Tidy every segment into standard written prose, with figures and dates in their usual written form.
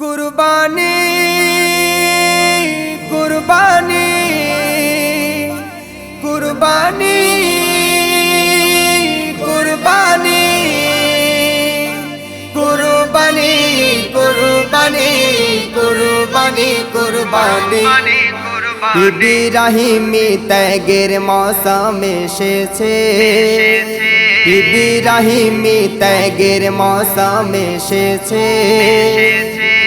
কুরবানি কুরবানি কুরবানি কুরবানি কুরবানি কুরবানি কুরবানি কুরবানি ইব্রাহিমি ত্যাগের মৌসুম এসেছে। ইব্রাহিমি ত্যাগের মৌসুম এসেছে।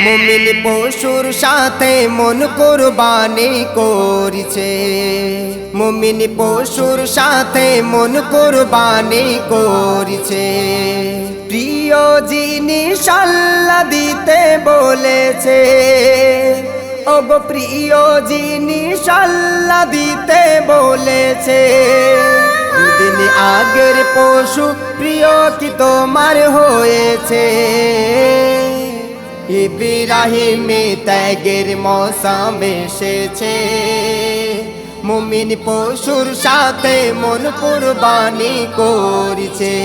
মুমিন পশুর সাথে মন কুরবানি করেছে। মুমিন পশুর সাথে মন কুরবানি করেছে। প্রিয় জিনিস আল্লাহ দিতে বলেছে। ওগো প্রিয় জিনিস আল্লাহ দিতে বলেছে। দুদিন আগের পশু প্রিয় কি তোমার হয়েছে? ইব্রাহিমি ত্যাগের মৌসুম এসেছে। মুমিন পশুর সাথে মন কুরবানি করেছে।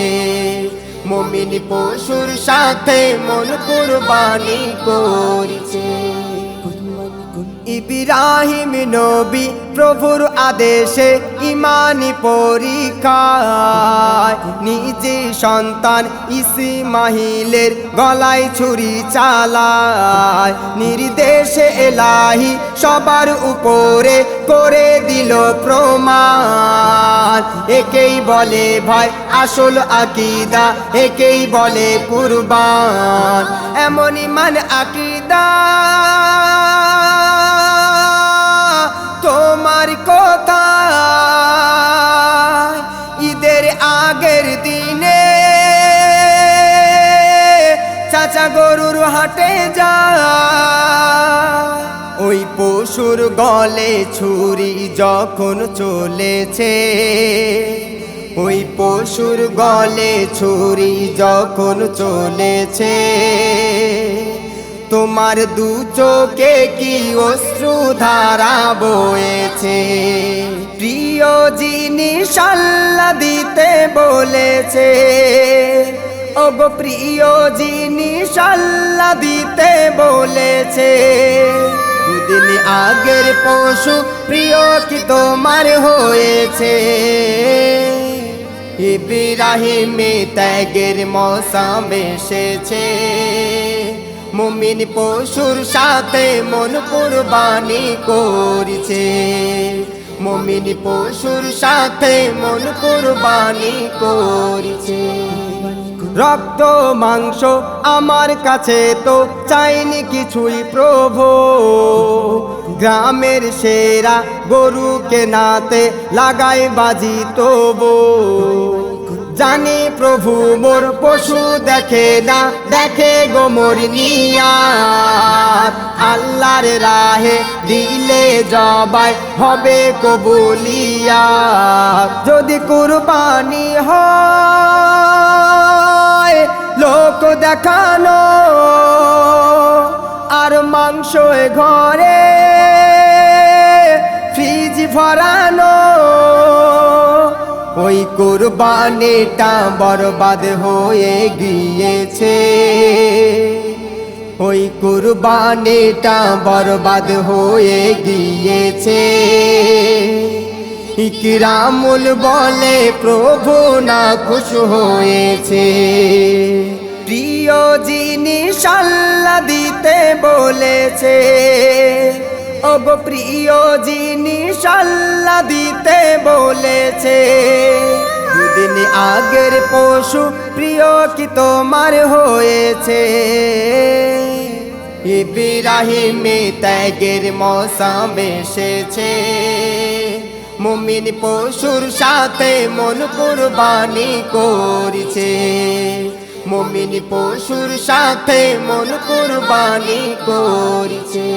মুমিন পশুর সাথে মন কুরবানি করেছে। ইব্রাহিম নবী প্রভুর আদেশে ইমানি পরীক্ষায় নিজে সন্তান ইসমাইলের গলায় ছুরি চালায়। নির্দেশে এলাহি সবার উপরে করে দিল প্রমাণ। একেই বলে ভাই আসল আকীদা, একেই বলে কুরবান। এমন ইমান আকীদা তোমার কোথায়? ঈদের আগের দিনে চাচা গরুর হাটে যায়। ওই পশুর গলে ছুরি যখন চলেছে। ওই পশুর গলে ছুরি যখন চলেছে। তোমার দু চোখে কি অশ্রু ধারা বয়েছে। প্রিয় জিনিস আল্লাহ দিতে বলেছে। ওগো প্রিয় জিনিস আল্লাহ দিতে বলেছে। দুদিন আগের পশু প্রিয় কি তোমার হয়েছে? ইব্রাহিমি ত্যাগের মৌসুম এসেছে। মুমিন পশুর সাথে মন কুরবানি করেছে। মুমিন পশুর সাথে মন কুরবানি করেছে। রক্ত মাংস আমার কাছে তো চাইনি কিছুই প্রভু। গ্রামের সেরা গরু কেনাতে লাগাই বাজি তবু। জানি প্রভু মোর পশু দেখে না, দেখে গো মোর নিয়াত। আল্লাহর রাহে দিলে জবাই হবে কবুলিয়াত। যদি কুরবানি হয় লোক দেখানো, আর মাংস ঘরে ফ্রিজ ভরানো, ওই কুরবানিটা বরবাদ হয়ে গিয়েছে। ওই কুরবানিটা বরবাদ হয়ে গিয়েছে। ইকরামুল বলে প্রভু না খুশ হয়েছে। প্রিয় জিনিস আল্লাহ দিতে বলেছে। ওগো প্রিয় জিনিস আল্লাহ দিতে বলেছে। দুদিন আগের পশু প্রিয় কি তোমার হয়েছে? ইব্রাহিমি ত্যাগের মৌসুম এসেছে। মুমিন পশুর সাথে মন কুরবানি করেছে। মুমিন পশুর সাথে মন কুরবানি করেছে।